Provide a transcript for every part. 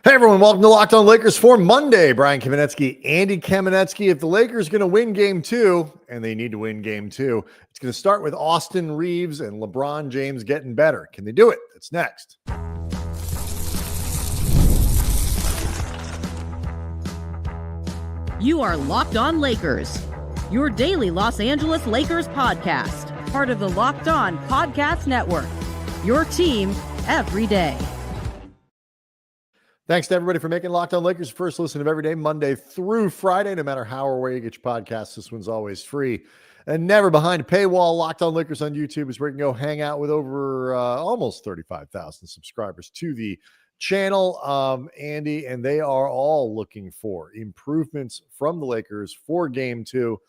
Hey everyone, welcome to Locked On Lakers for Monday. Brian Kamenetsky, Andy Kamenetsky. If the Lakers are going to win game two, and they need to win game two, it's going to start with Austin Reaves and LeBron James getting better. Can they do it? That's next. You are Locked On Lakers, your daily Los Angeles Lakers podcast, part of the Locked On Podcast Network, your team every day. Thanks to everybody for making Locked On Lakers first listen of every day, Monday through Friday. No matter how or where you get your podcasts, this one's always free and never behind a paywall. Locked On Lakers on YouTube is where you can go hang out with over almost 35,000 subscribers to the channel, Andy, and they are all looking for improvements from the Lakers for game two.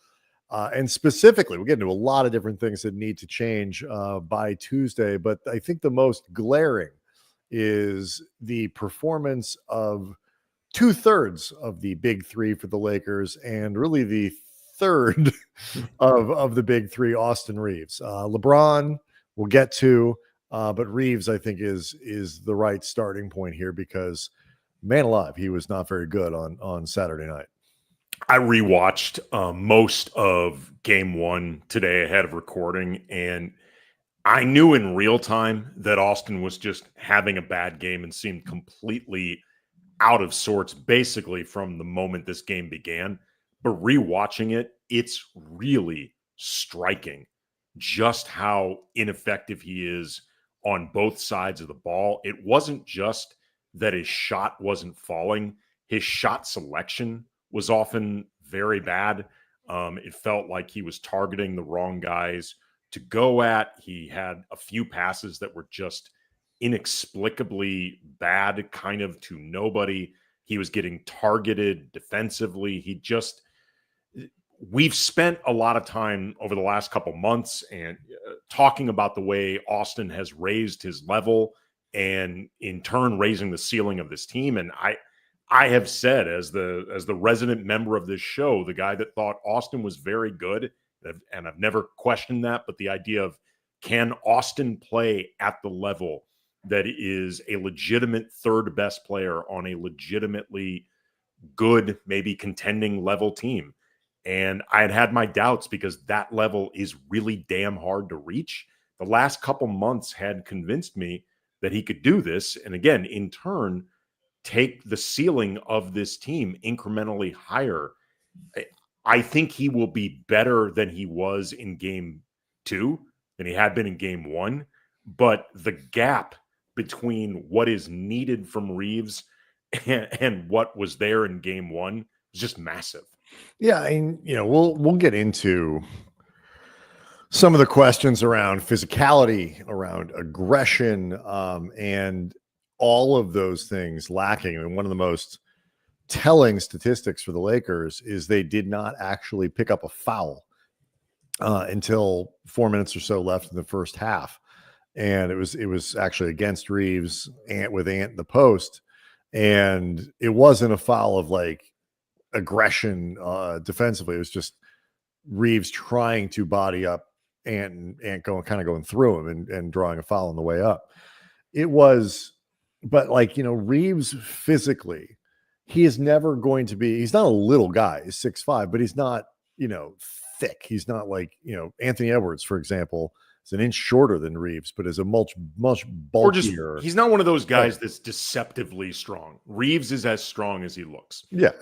And specifically, we'll get into a lot of different things that need to change by Tuesday, but I think the most glaring is the performance of 2/3 of the big three for the Lakers, and really the third of the big three, Austin Reaves. LeBron we'll get to, but Reaves, I think, is the right starting point here because, man alive, he was not very good on Saturday night. I rewatched most of game one today ahead of recording, and I knew in real time that Austin was just having a bad game and seemed completely out of sorts basically from the moment this game began. But rewatching it, it's really striking just how ineffective he is on both sides of the ball. It wasn't just that his shot wasn't falling. His shot selection was often very bad. It felt like he was targeting the wrong guys to go at. He had a few passes that were just inexplicably bad, kind of to nobody. He was getting targeted defensively. We've spent a lot of time over the last couple months and talking about the way Austin has raised his level and in turn raising the ceiling of this team. And I have said, as the resident member of this show, the guy that thought Austin was very good, and I've never questioned that, but the idea of, can Austin play at the level that is a legitimate third best player on a legitimately good, maybe contending level team? And I had my doubts because that level is really damn hard to reach. The last couple months had convinced me that he could do this. And again, in turn, take the ceiling of this team incrementally higher. I think he will be better than he was in game two, than he had been in game one. But the gap between what is needed from Reaves and what was there in game one is just massive. Yeah, and we'll get into some of the questions around physicality, around aggression, and all of those things lacking. And one of the most telling statistics for the Lakers is they did not actually pick up a foul until 4 minutes or so left in the first half, and it was actually against Reaves with Ant in the post, and it wasn't a foul of like aggression defensively. It was just Reaves trying to body up Ant going through him and drawing a foul on the way up. It was, but Reaves physically, he is never going to be, he's not a little guy. He's 6'5", but he's not, thick. He's not like, Anthony Edwards, for example, is an inch shorter than Reaves, but is a much bulkier. He's not one of those guys that's deceptively strong. Reaves is as strong as he looks. Yeah,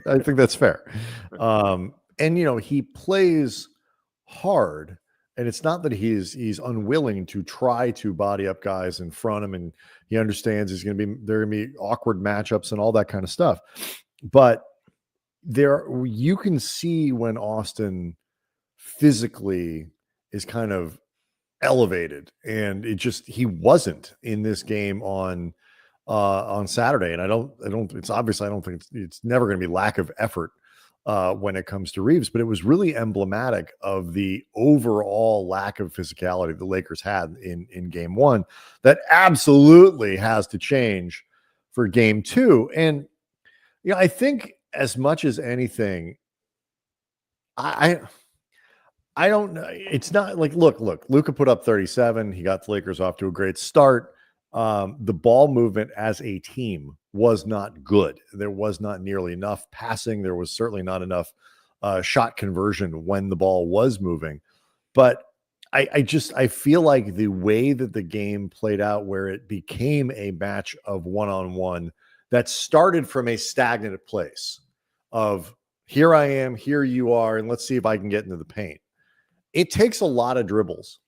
I think that's fair. And, he plays hard, and it's not that he's unwilling to try to body up guys in front of him, and he understands there are going to be awkward matchups and all that kind of stuff. But you can see when Austin physically is kind of elevated, and he wasn't in this game on Saturday. And I don't think it's never going to be lack of effort when it comes to Reaves, but it was really emblematic of the overall lack of physicality the Lakers had in game one that absolutely has to change for game two. And I think as much as anything, I don't know. It's not like, look, Luka put up 37. He got the Lakers off to a great start. the ball movement as a team was not good. There was not nearly enough passing. There was certainly not enough shot conversion when the ball was moving. But I feel like the way that the game played out, where it became a match of one-on-one that started from a stagnant place of here I am, here you are, and let's see if I can get into the paint. It takes a lot of dribbles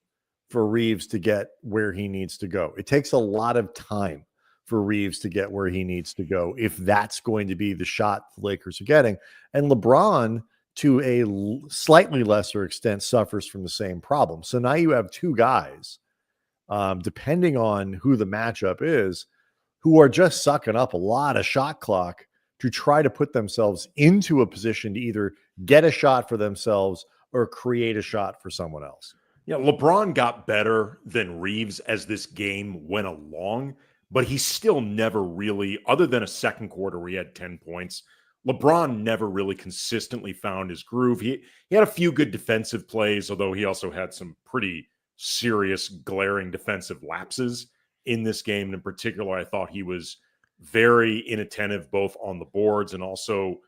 for Reaves to get where he needs to go. It takes a lot of time for Reaves to get where he needs to go if that's going to be the shot the Lakers are getting. And LeBron, to a slightly lesser extent, suffers from the same problem. So now you have two guys, depending on who the matchup is, who are just sucking up a lot of shot clock to try to put themselves into a position to either get a shot for themselves or create a shot for someone else. Yeah, LeBron got better than Reaves as this game went along, but he still never really, other than a second quarter where he had 10 points, LeBron never really consistently found his groove. He had a few good defensive plays, although he also had some pretty serious, glaring defensive lapses in this game. And in particular, I thought he was very inattentive both on the boards, and also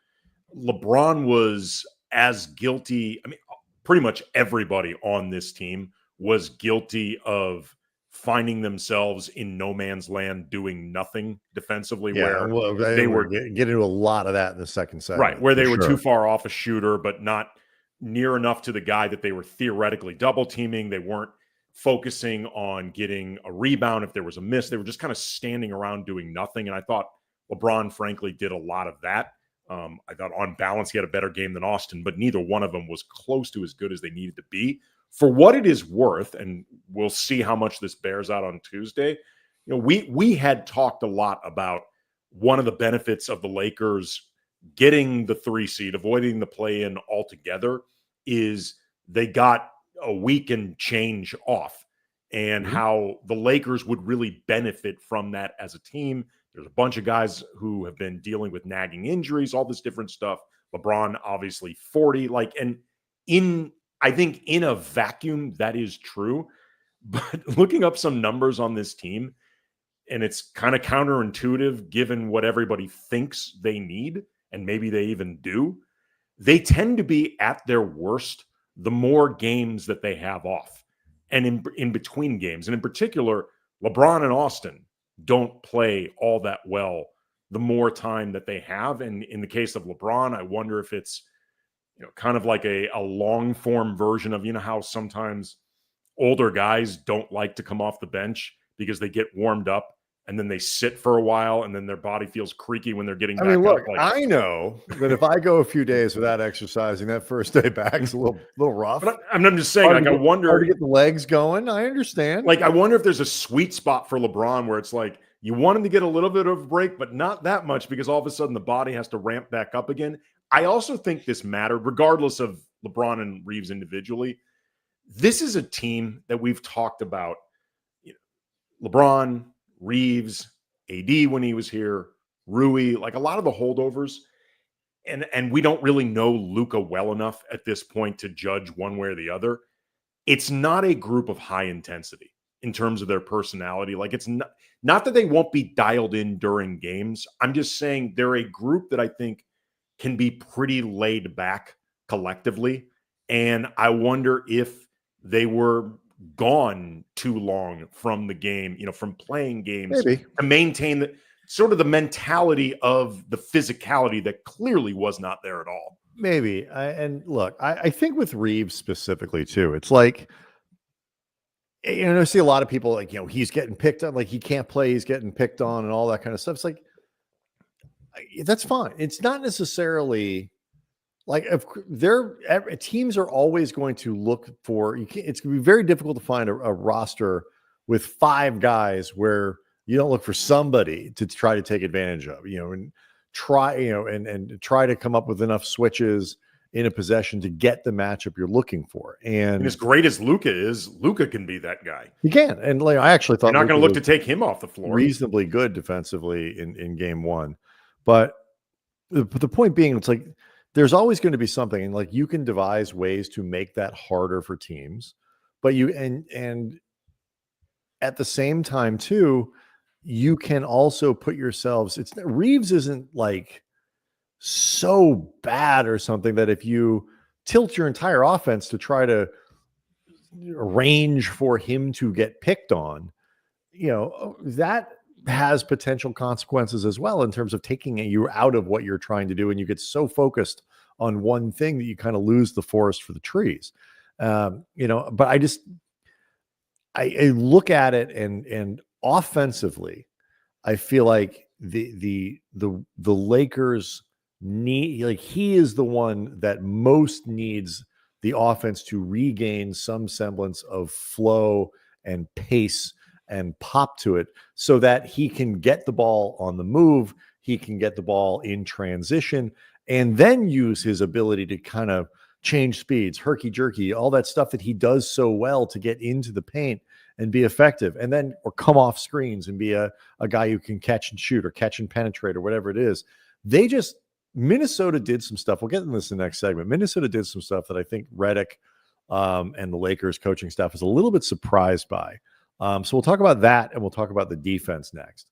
LeBron was as guilty. I mean, pretty much everybody on this team was guilty of finding themselves in no man's land doing nothing defensively, where they were getting into a lot of that in the second set. Right, where they were too far off a shooter, but not near enough to the guy that they were theoretically double teaming. They weren't focusing on getting a rebound if there was a miss. They were just kind of standing around doing nothing. And I thought LeBron, frankly, did a lot of that. I thought on balance, he had a better game than Austin, but neither one of them was close to as good as they needed to be. For what it is worth, and we'll see how much this bears out on Tuesday, you know, we had talked a lot about one of the benefits of the Lakers getting the 3 seed, avoiding the play-in altogether, is they got a week and change off, and how the Lakers would really benefit from that as a team. There's a bunch of guys who have been dealing with nagging injuries, all this different stuff. LeBron, obviously 40, I think in a vacuum, that is true. But looking up some numbers on this team, and it's kind of counterintuitive given what everybody thinks they need, and maybe they even do, they tend to be at their worst the more games that they have off and in between games. And in particular, LeBron and Austin don't play all that well the more time that they have. And in the case of LeBron, I wonder if it's, you know, kind of like a long form version of, you know, how sometimes older guys don't like to come off the bench because they get warmed up and then they sit for a while and then their body feels creaky when they're getting back look, up. I know that if I go a few days without exercising, that first day back is a little rough. But I'm just saying, I wonder hard to get the legs going. I understand. I wonder if there's a sweet spot for LeBron where it's like you want him to get a little bit of a break, but not that much, because all of a sudden the body has to ramp back up again. I also think this mattered, regardless of LeBron and Reaves individually. This is a team that we've talked about. You know, LeBron, Reaves, AD when he was here, Rui, like a lot of the holdovers. And we don't really know Luka well enough at this point to judge one way or the other. It's not a group of high intensity in terms of their personality. Like, it's not that they won't be dialed in during games. I'm just saying they're a group that I think can be pretty laid back collectively. And I wonder if they were gone too long from the game, you know, from playing games, maybe, to maintain the sort of the mentality of the physicality that clearly was not there at all. Maybe. And look, I think with Reaves specifically too, it's like, you know, I see a lot of people like, you know, he's getting picked on, like he can't play, he's getting picked on and all that kind of stuff. It's like, that's fine. It's not necessarily like, if teams are always going to look for, it's going to be very difficult to find a roster with 5 guys where you don't look for somebody to try to take advantage of, you know, and try, you know, and try to come up with enough switches in a possession to get the matchup you're looking for. And as great as Luka is, Luka can be that guy. He can. And like, I actually thought you're not going to look to take him off the floor. Reasonably good defensively in game 1. But the point being, it's like, there's always going to be something, and like you can devise ways to make that harder for teams, but you, and at the same time too, you can also put yourselves, Reaves isn't like so bad or something that if you tilt your entire offense to try to arrange for him to get picked on, that has potential consequences as well in terms of taking you out of what you're trying to do. And you get so focused on one thing that you kind of lose the forest for the trees. But I look at it and offensively, I feel like the Lakers need, like, he is the one that most needs the offense to regain some semblance of flow and pace and pop to it so that he can get the ball on the move, he can get the ball in transition, and then use his ability to kind of change speeds, herky jerky, all that stuff that he does so well to get into the paint and be effective, and then or come off screens and be a guy who can catch and shoot or catch and penetrate or whatever it is. Minnesota did some stuff. We'll get into this in the next segment. Minnesota did some stuff that I think Redick and the Lakers coaching staff is a little bit surprised by. So we'll talk about that, and we'll talk about the defense next.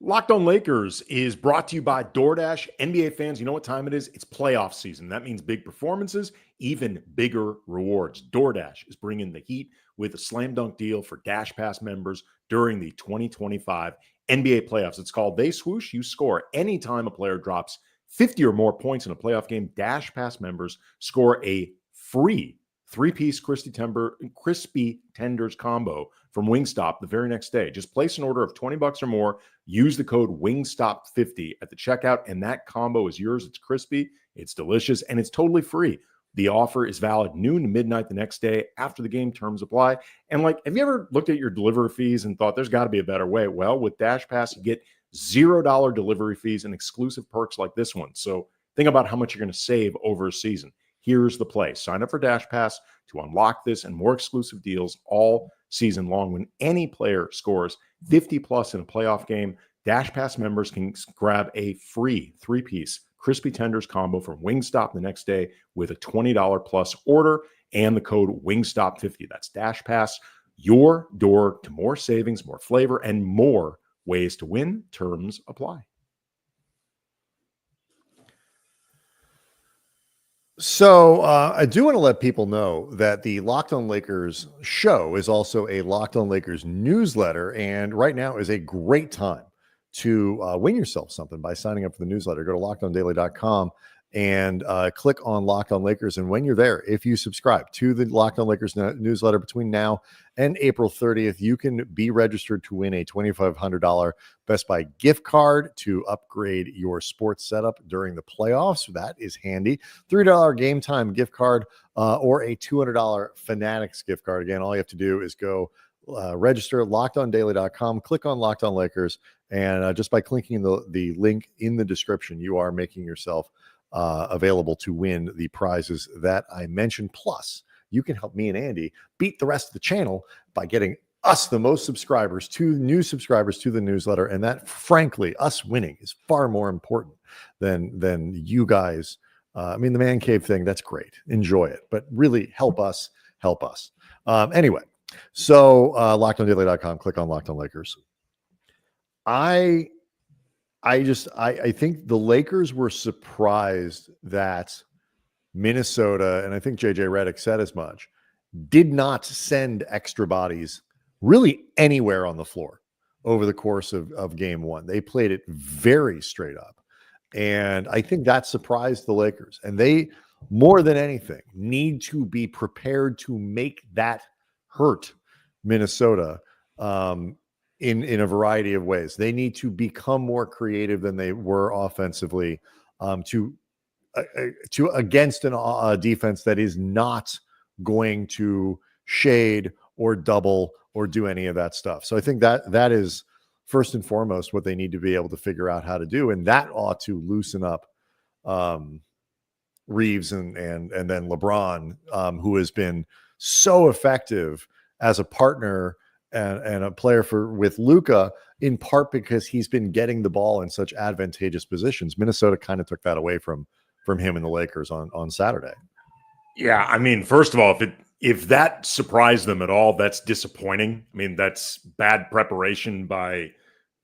Locked On Lakers is brought to you by DoorDash. NBA fans, you know what time it is? It's playoff season. That means big performances, even bigger rewards. DoorDash is bringing the heat with a slam dunk deal for Dash Pass members during the 2025 NBA playoffs. It's called They Swoosh, You Score. Anytime a player drops 50 or more points in a playoff game, Dash Pass members score a free three-piece crispy tenders combo from Wingstop the very next day. Just place an order of $20 or more, use the code WINGSTOP50 at the checkout, and that combo is yours. It's crispy, it's delicious, and it's totally free. The offer is valid noon to midnight the next day. After the game, terms apply. And have you ever looked at your delivery fees and thought there's got to be a better way? Well, with Dash Pass, you get $0 delivery fees and exclusive perks like this one. So think about how much you're going to save over a season. Here's the play. Sign up for Dash Pass to unlock this and more exclusive deals all season long. When any player scores 50 plus in a playoff game, Dash Pass members can grab a free three-piece crispy tenders combo from Wingstop the next day with a $20 plus order and the code WINGSTOP50. That's Dash Pass, your door to more savings, more flavor, and more ways to win. Terms apply. So I do want to let people know that the Locked On Lakers show is also a Locked On Lakers newsletter, and right now is a great time to win yourself something by signing up for the newsletter. Go to lockedondaily.com and click on Locked On Lakers. And when you're there, if you subscribe to the Locked On Lakers newsletter between now and April 30th, you can be registered to win a $2,500 Best Buy gift card to upgrade your sports setup during the playoffs. That is handy. $3 Game Time gift card or a $200 Fanatics gift card. Again, all you have to do is go register lockedondaily.com, click on Locked On Lakers, and just by clicking the link in the description, you are making yourself available to win the prizes that I mentioned. Plus, you can help me and Andy beat the rest of the channel by getting us the most subscribers, new subscribers to the newsletter. And that, frankly, us winning is far more important than you guys. The man cave thing, that's great. Enjoy it. But really help us. Anyway, so lockedondaily.com, click on Locked On Lakers. I think the Lakers were surprised that Minnesota, and I think JJ Redick said as much, did not send extra bodies really anywhere on the floor over the course of game one. They played it very straight up. And I think that surprised the Lakers. And they, more than anything, need to be prepared to make that hurt Minnesota in a variety of ways. They need to become more creative than they were offensively to against a defense that is not going to shade or double or do any of that stuff. So I think that is first and foremost what they need to be able to figure out how to do, and that ought to loosen up Reaves and then LeBron, who has been so effective as a partner and a player with Luka, in part because he's been getting the ball in such advantageous positions. Minnesota kind of took that away from him and the Lakers on Saturday. Yeah, first of all, if that surprised them at all, that's disappointing. I mean, that's bad preparation by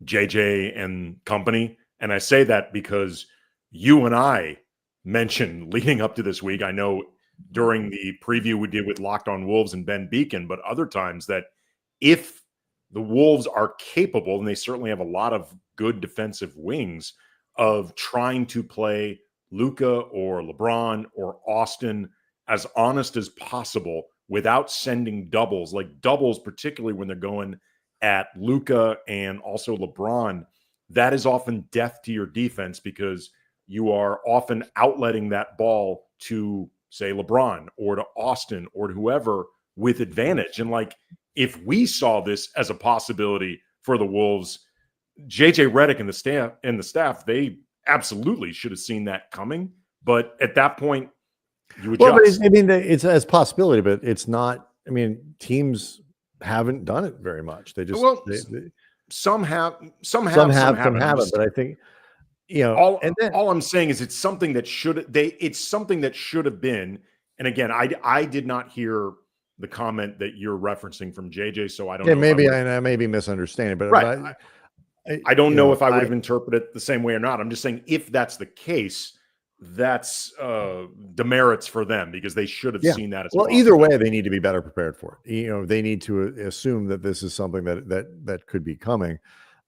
JJ and company. And I say that because you and I mentioned leading up to this week, I know during the preview we did with Locked On Wolves and Ben Beacon, but other times, that if the Wolves are capable, and they certainly have a lot of good defensive wings, of trying to play Luka or LeBron or Austin as honest as possible without sending doubles, like doubles, particularly when they're going at Luka and also LeBron, that is often death to your defense, because you are often outletting that ball to, say, LeBron or to Austin or to whoever with advantage. And like, if we saw this as a possibility for the Wolves, JJ Redick and the staff, they absolutely should have seen that coming. But at that point, you adjust. Well, but I mean, it's as possibility, but it's not. I mean, teams haven't done it very much. They just some have, some haven't. But I think, all I'm saying is it's something that should have been. And again, I did not hear the comment that you're referencing from JJ, so I don't know. Maybe I may be misunderstanding, but right. I don't know if I would have interpreted it the same way or not. I'm just saying, if that's the case, that's demerits for them, because they should have seen that as well. Either way, they need to be better prepared for it. They need to assume that this is something that could be coming.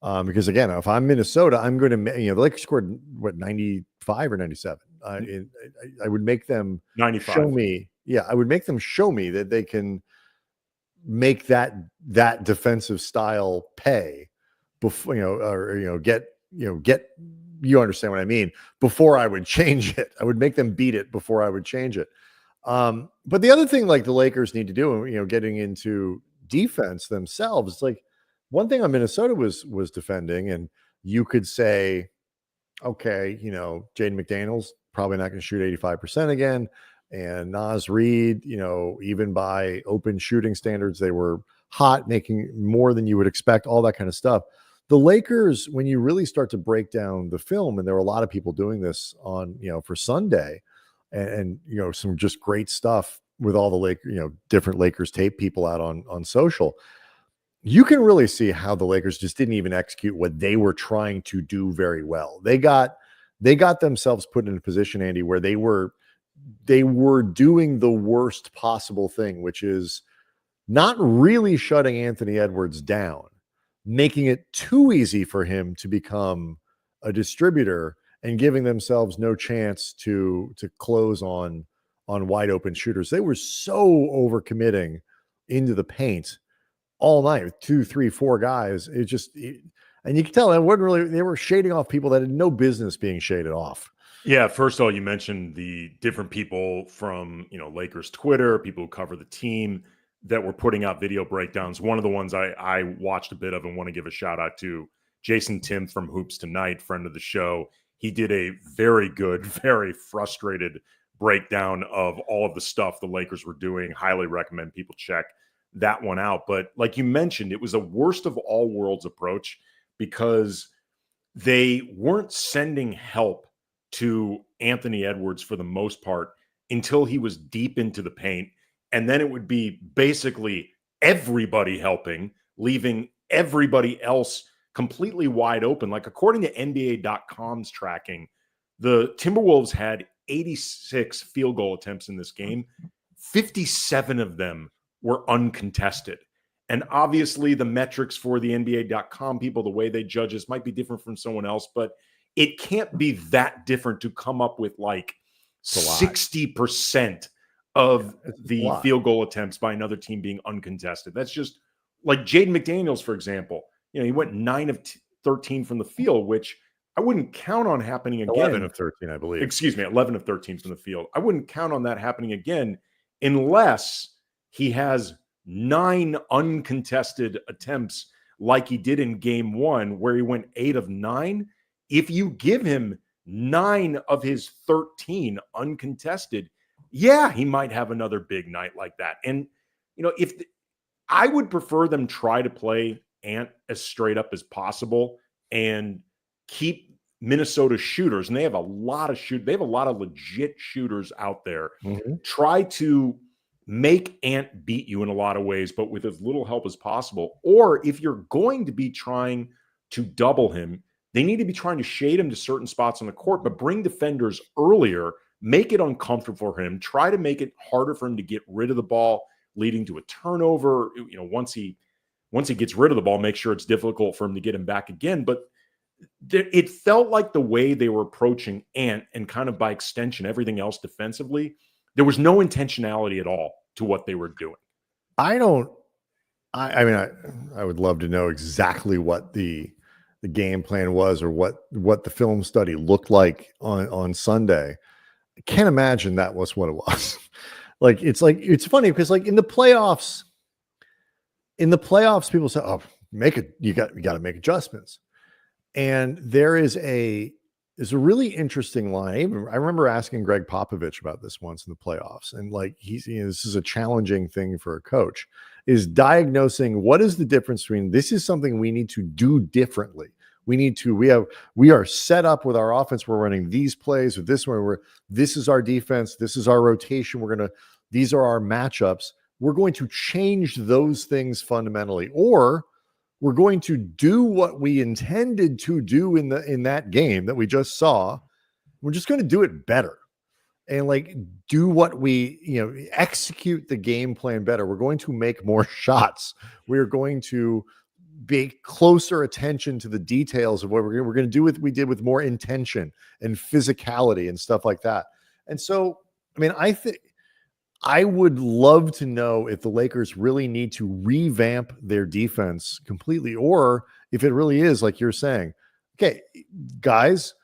Because again, if I'm Minnesota, I'm going to, the Lakers scored 95 or 97. I would make them 95. Show me. Yeah, I would make them show me that they can make that defensive style pay before, get, you understand what I mean, before I would change it. I would make them beat it before I would change it. But the other thing, like, the Lakers need to do, getting into defense themselves, it's like, one thing on Minnesota was defending, and you could say, okay, Jaden McDaniels probably not going to shoot 85% again. And Naz Reid, even by open shooting standards, they were hot, making more than you would expect, all that kind of stuff. The Lakers, when you really start to break down the film, and there were a lot of people doing this on, for Sunday, and some just great stuff with all the different Lakers tape people out on social, you can really see how the Lakers just didn't even execute what they were trying to do very well. They got themselves put in a position, Andy, where they were doing the worst possible thing, which is not really shutting Anthony Edwards down, making it too easy for him to become a distributor, and giving themselves no chance to close on wide open shooters. They were so overcommitting into the paint all night with 2, 3, 4 guys. And you can tell they were shading off people that had no business being shaded off. Yeah, first of all, you mentioned the different people from, Lakers Twitter, people who cover the team, that were putting out video breakdowns. One of the ones I watched a bit of and want to give a shout out to, Jason Tim from Hoops Tonight, friend of the show. He did a very good, very frustrated breakdown of all of the stuff the Lakers were doing. Highly recommend people check that one out. But like you mentioned, it was a worst of all worlds approach, because they weren't sending help to Anthony Edwards for the most part until he was deep into the paint. And then it would be basically everybody helping, leaving everybody else completely wide open. Like, according to NBA.com's tracking, the Timberwolves had 86 field goal attempts in this game. 57 of them were uncontested. And obviously the metrics for the NBA.com people, the way they judge this, might be different from someone else, but it can't be that different to come up with like 60% of the field goal attempts by another team being uncontested. That's just like Jaden McDaniels, for example. He went 9 of 13 from the field, which I wouldn't count on happening again. 11 of 13, I believe. Excuse me, 11 of 13 from the field. I wouldn't count on that happening again unless he has 9 uncontested attempts like he did in game 1, where he went 8 of 9. If you give him 9 of his 13 uncontested, he might have another big night like that. And, I would prefer them try to play Ant as straight up as possible and keep Minnesota shooters. And they have a lot of legit shooters out there. Mm-hmm. Try to make Ant beat you in a lot of ways, but with as little help as possible. Or if you're going to be trying to double him, they need to be trying to shade him to certain spots on the court, but bring defenders earlier, make it uncomfortable for him, try to make it harder for him to get rid of the ball, leading to a turnover. Once he gets rid of the ball, make sure it's difficult for him to get him back again. But it felt like the way they were approaching Ant, and kind of by extension, everything else defensively, there was no intentionality at all to what they were doing. I would love to know exactly what the game plan was, or what the film study looked like on Sunday. I can't imagine that was what it was. It's funny because in the playoffs, people say, "Oh, you got to make adjustments." And there's a really interesting line. I remember asking Greg Popovich about this once in the playoffs, and this is a challenging thing for a coach, is diagnosing what is the difference between this is something we need to do differently. We are set up with our offense. We're running these plays with this one. This is our defense. This is our rotation. These are our matchups. We're going to change those things fundamentally, or we're going to do what we intended to do in that game that we just saw. We're just going to do it better, and do what we execute the game plan better. We're going to make more shots. We're going to pay closer attention to the details of what we're going to do what we did with more intention and physicality and stuff like that. And so, I think I would love to know if the Lakers really need to revamp their defense completely, or if it really is like you're saying, okay, guys,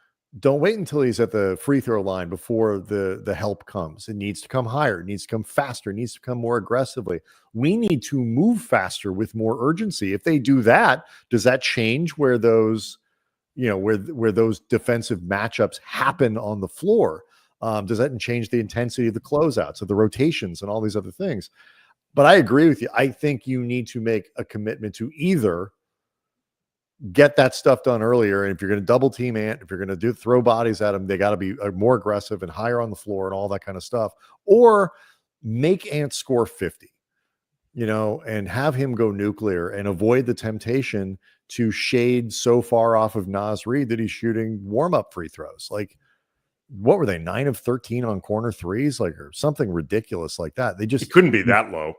don't wait until he's at the free throw line before the help comes. It needs to come higher. It needs to come faster. It needs to come more aggressively. We need to move faster with more urgency. If they do that, does that change where those, where those defensive matchups happen on the floor? Does that change the intensity of the closeouts, of the rotations, and all these other things? But I agree with you. I think you need to make a commitment to either get that stuff done earlier. And if you're going to double team Ant, if you're going to throw bodies at him, they got to be more aggressive and higher on the floor and all that kind of stuff, or make Ant score 50, and have him go nuclear and avoid the temptation to shade so far off of Naz Reid that he's shooting warm-up free throws. What were they, 9 of 13 on corner threes, or something ridiculous like that? It couldn't be that low.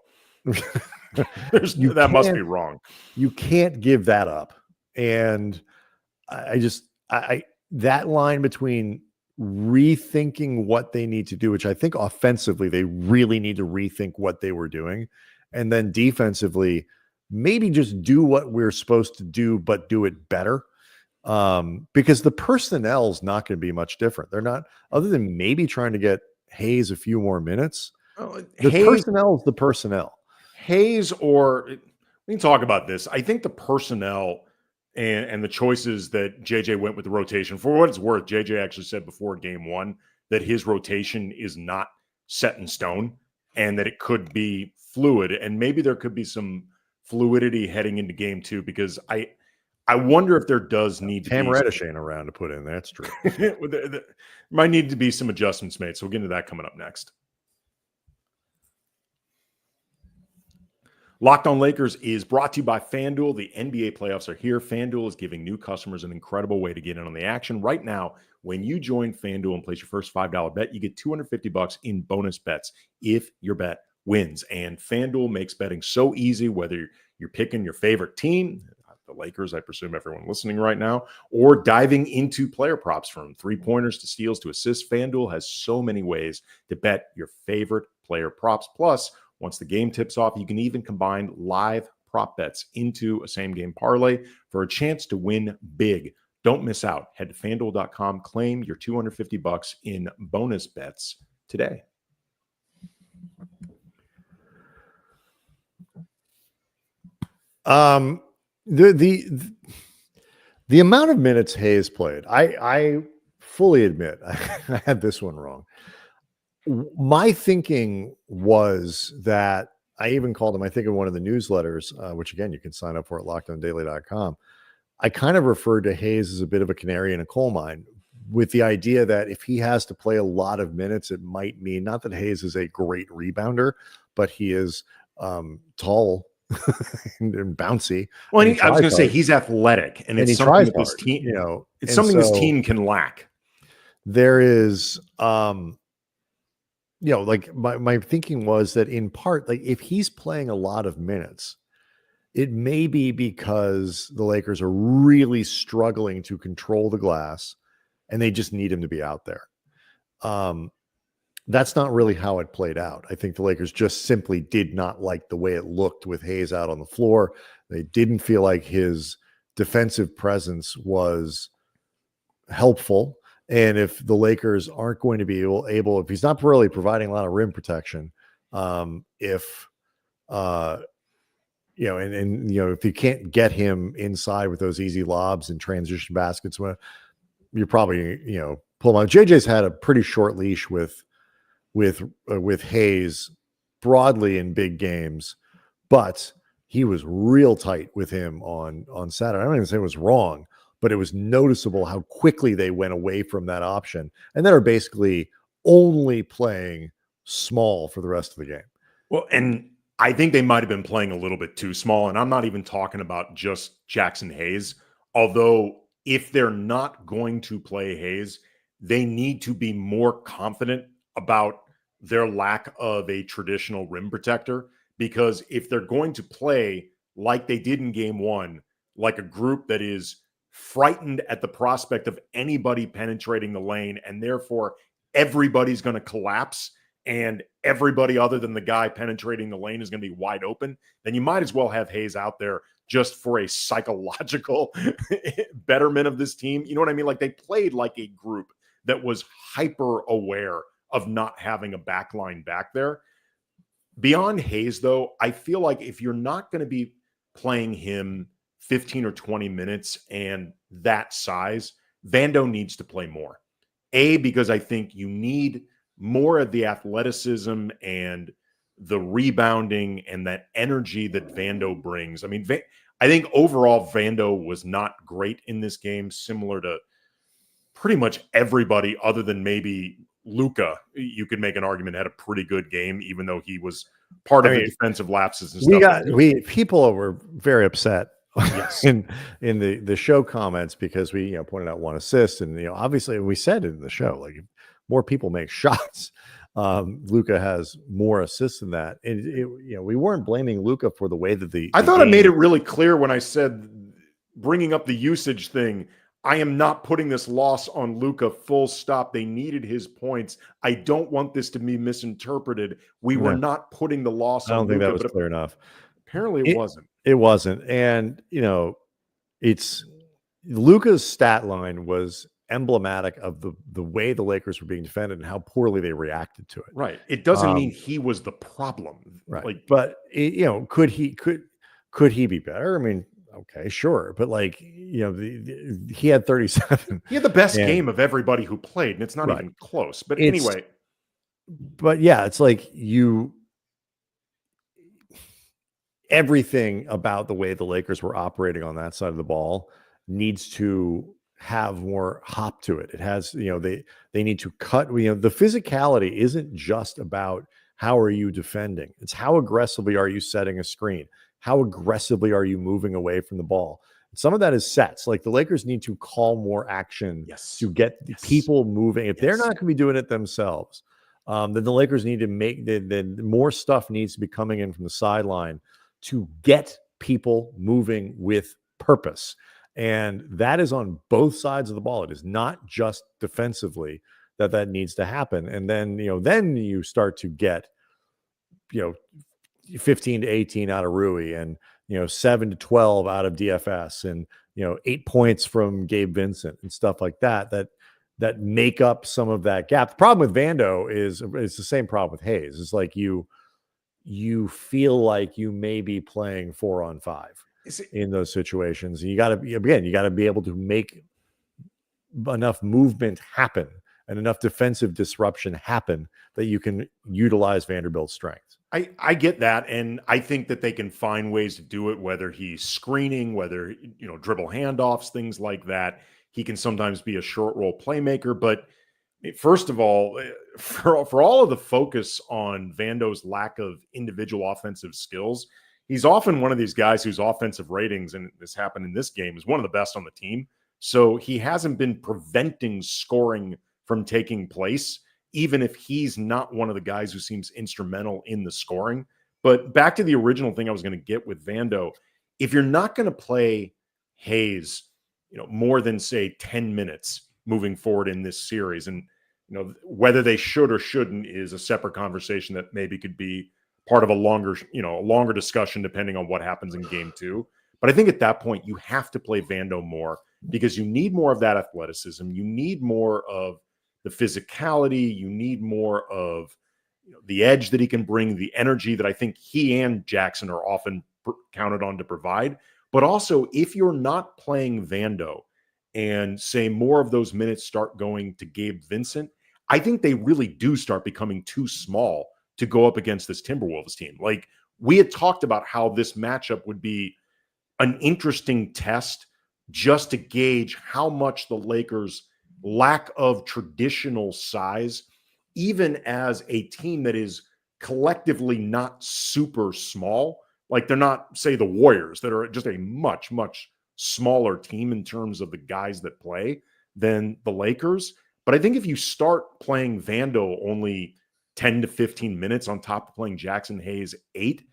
That must be wrong. You can't give that up. And I that line between rethinking what they need to do, which I think offensively they really need to rethink what they were doing, and then defensively maybe just do what we're supposed to do but do it better, because the personnel is not going to be much different. They're not, other than maybe trying to get Hayes a few more minutes. Personnel is the personnel. Hayes, or we can talk about this. I think the personnel and the choices that JJ went with the rotation, for what it's worth, JJ actually said before game one that his rotation is not set in stone and that it could be fluid, and maybe there could be some fluidity heading into game two, because I wonder if there does need to be Reddish ain't around to put in. That's true. There might need to be some adjustments made. So we'll get into that coming up next. Locked On Lakers is brought to you by FanDuel. The NBA playoffs are here. FanDuel is giving new customers an incredible way to get in on the action. Right now, when you join FanDuel and place your first $5 bet, you get $250 in bonus bets if your bet wins. And FanDuel makes betting so easy, whether you're picking your favorite team, the Lakers, I presume everyone listening right now, or diving into player props, from three-pointers to steals to assists. FanDuel has so many ways to bet your favorite player props. Plus, once the game tips off, you can even combine live prop bets into a same-game parlay for a chance to win big. Don't miss out. Head to FanDuel.com, claim your $250 in bonus bets today. The amount of minutes Hayes played, I fully admit I had this one wrong. My thinking was that I even called him, I think in one of the newsletters, which again, you can sign up for at LockedOnDaily.com. I kind of referred to Hayes as a bit of a canary in a coal mine, with the idea that if he has to play a lot of minutes, it might mean, not that Hayes is a great rebounder, but he is tall and bouncy. Well, And I was going to say hard, he's athletic, and it's he something tries that this hard, team, you know, it's and something this so team can lack. there is, you know, like my thinking was that in part, like if he's playing a lot of minutes, it may be because the Lakers are really struggling to control the glass and they just need him to be out there. That's not really how it played out. I think the Lakers just simply did not like the way it looked with Hayes out on the floor. They didn't feel like his defensive presence was helpful. And if the Lakers aren't going to be able if he's not really providing a lot of rim protection, if you know, and you know, if you can't get him inside with those easy lobs and transition baskets, well, you're probably, you know, pull him out. JJ's had a pretty short leash with Hayes broadly in big games, but he was real tight with him on Saturday. I don't even say it was wrong, but it was noticeable how quickly they went away from that option, and then are basically only playing small for the rest of the game. Well, and I think they might have been playing a little bit too small, and I'm not even talking about just Jackson Hayes. Although if they're not going to play Hayes, they need to be more confident about their lack of a traditional rim protector, because if they're going to play like they did in game one, like a group that is frightened at the prospect of anybody penetrating the lane, and therefore everybody's going to collapse and everybody other than the guy penetrating the lane is going to be wide open, then you might as well have Hayes out there just for a psychological betterment of this team. You know what I mean? Like they played like a group that was hyper aware of not having a backline back there. Beyond Hayes, though, I feel like if you're not going to be playing him 15 or 20 minutes and that size, Vando needs to play more. Because I think you need more of the athleticism and the rebounding and that energy that Vando brings. I mean, I think overall Vando was not great in this game, similar to pretty much everybody other than maybe Luka. You could make an argument had a pretty good game, even though he was part of the defensive lapses and stuff. People were very upset yes. in the show comments because we, you know, pointed out one assist, and you know, obviously we said in the show, like if more people make shots, Luka has more assists than that. And you know, we weren't blaming Luka for the way that I thought I made it really clear when I said, bringing up the usage thing, I am not putting this loss on Luka, full stop. They needed his points. I don't want this to be misinterpreted. We were not putting the loss on Luka. I don't think that was clear enough. Apparently it wasn't. It wasn't. And, you know, it's Luka's stat line was emblematic of the way the Lakers were being defended and how poorly they reacted to it. Right. It doesn't mean he was the problem. Right. Like, but, you know, could he be better? I mean, okay, sure. But like, you know, he had 37. He had the best game of everybody who played, and it's not even close. But anyway. But yeah, it's like everything about the way the Lakers were operating on that side of the ball needs to have more hop to it. It has, you know, they need to cut, you know, the physicality isn't just about how are you defending. It's how aggressively are you setting a screen? How aggressively are you moving away from the ball? Some of that is sets. Like the Lakers need to call more action to get people moving. If they're not going to be doing it themselves, then the Lakers need to make then more stuff needs to be coming in from the sideline to get people moving with purpose. And that is on both sides of the ball. It is not just defensively that needs to happen. And then, you know, then you start to get, you know, 15 to 18 out of Rui, and, you know, 7 to 12 out of DFS, and, you know, 8 points from Gabe Vincent and stuff like that that make up some of that gap. The problem with Vando is the same problem with Hayes. It's like you feel like you may be playing 4-on-5 in those situations. And you got to be able to make enough movement happen and enough defensive disruption happen that you can utilize Vanderbilt's strengths. I get that, and I think that they can find ways to do it, whether he's screening, whether, you know, dribble handoffs, things like that. He can sometimes be a short roll playmaker, but First of all, for all of the focus on Vando's lack of individual offensive skills, he's often one of these guys whose offensive ratings, and this happened in this game, is one of the best on the team. So he hasn't been preventing scoring from taking place, even if he's not one of the guys who seems instrumental in the scoring. But back to the original thing I was going to get with Vando, if you're not going to play Hayes, more than say 10 minutes moving forward in this series, and whether they should or shouldn't is a separate conversation that maybe could be part of a longer discussion depending on what happens in game 2. But I think at that point you have to play Vando more because you need more of that athleticism. You need more of the physicality. You need more of the edge that he can bring, the energy that I think he and Jackson are often counted on to provide. But also, if you're not playing Vando and say more of those minutes start going to Gabe Vincent, I think they really do start becoming too small to go up against this Timberwolves team. Like, we had talked about how this matchup would be an interesting test just to gauge how much the Lakers' lack of traditional size, even as a team that is collectively not super small, like they're not, say, the Warriors that are just a much, much smaller team in terms of the guys that play than the Lakers. But I think if you start playing Vando only 10 to 15 minutes on top of playing Jackson Hayes 8,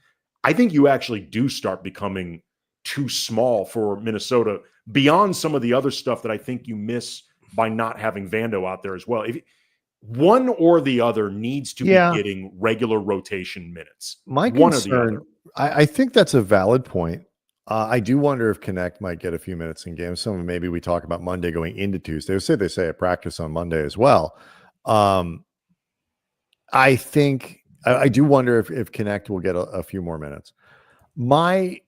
I think you actually do start becoming too small for Minnesota beyond some of the other stuff that I think you miss by not having Vando out there as well. If one or the other needs to be getting regular rotation minutes. My one concern, or the other. I think that's a valid point. I do wonder if Connect might get a few minutes in games. Some of maybe we talk about Monday going into Tuesday. They say a practice on Monday as well. I think I do wonder if Connect will get a few more minutes. My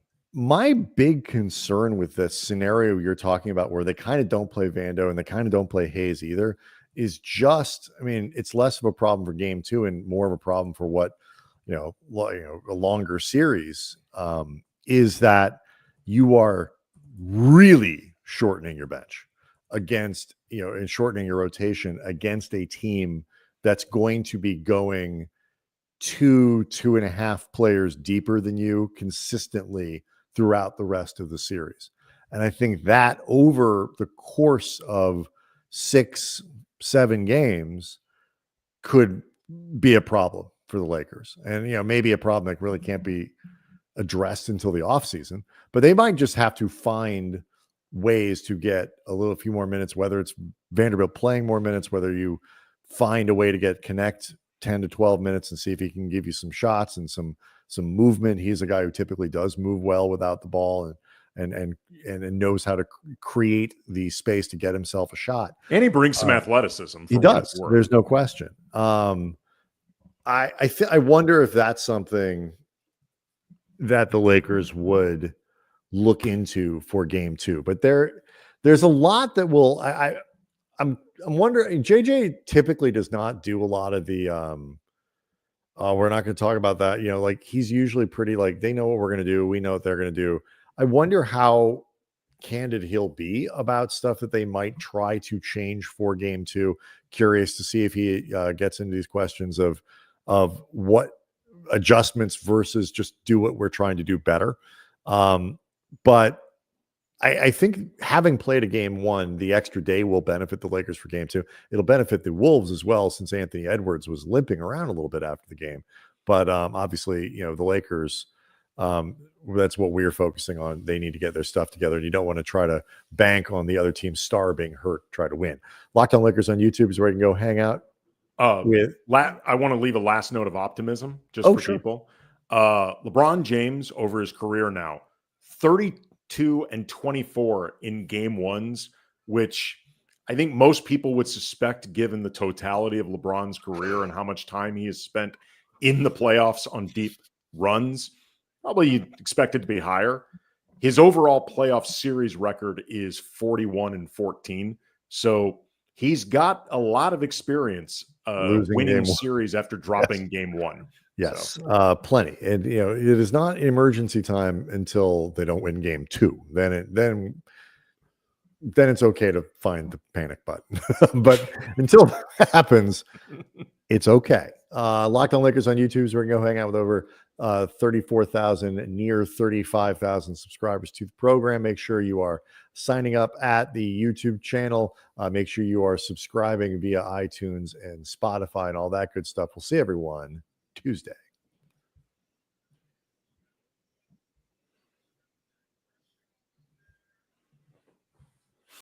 big concern with this scenario you're talking about, where they kind of don't play Vando and they kind of don't play Hayes either, is just, I mean, it's less of a problem for game 2 and more of a problem for what, a longer series, is that you are really shortening your bench against, and shortening your rotation against a team that's going to be going 2.5 players deeper than you consistently throughout the rest of the series. And I think that over the course of 6-7 games could be a problem for the Lakers. And, maybe a problem that really can't be addressed until the offseason, but they might just have to find ways to get a few more minutes, whether it's Vanderbilt playing more minutes, whether you find a way to get Connect 10 to 12 minutes and see if he can give you some shots and some movement. He's a guy who typically does move well without the ball and knows how to create the space to get himself a shot. And he brings some athleticism. He does. There's no question. I wonder if that's something that the Lakers would look into for game 2. But there's a lot that will. I'm wondering. JJ typically does not do a lot of the. We're not going to talk about that. Like, he's usually pretty, like, they know what we're going to do. We know what they're going to do. I wonder how candid he'll be about stuff that they might try to change for game 2. Curious to see if he gets into these questions of what adjustments versus just do what we're trying to do better. But I think having played a game 1, the extra day will benefit the Lakers for game 2. It'll benefit the Wolves as well, since Anthony Edwards was limping around a little bit after the game. But obviously, the Lakers, that's what we're focusing on. They need to get their stuff together, and you don't want to try to bank on the other team's star being hurt, try to win. Locked On Lakers on YouTube is where you can go hang out. I want to leave a last note of optimism just for people. LeBron James, over his career now, 32 and 24 in game 1s, which I think most people would suspect, given the totality of LeBron's career and how much time he has spent in the playoffs on deep runs. Probably you'd expect it to be higher. His overall playoff series record is 41 and 14. So he's got a lot of experience winning series after dropping game 1. Yes, plenty. And it is not emergency time until they don't win game 2. Then then it's okay to find the panic button. But until that happens, it's okay. Locked On Lakers on YouTube, so we can go hang out with over 34,000, near 35,000 subscribers to the program. Make sure you are signing up at the YouTube channel. Make sure you are subscribing via iTunes and Spotify and all that good stuff. We'll see everyone Tuesday.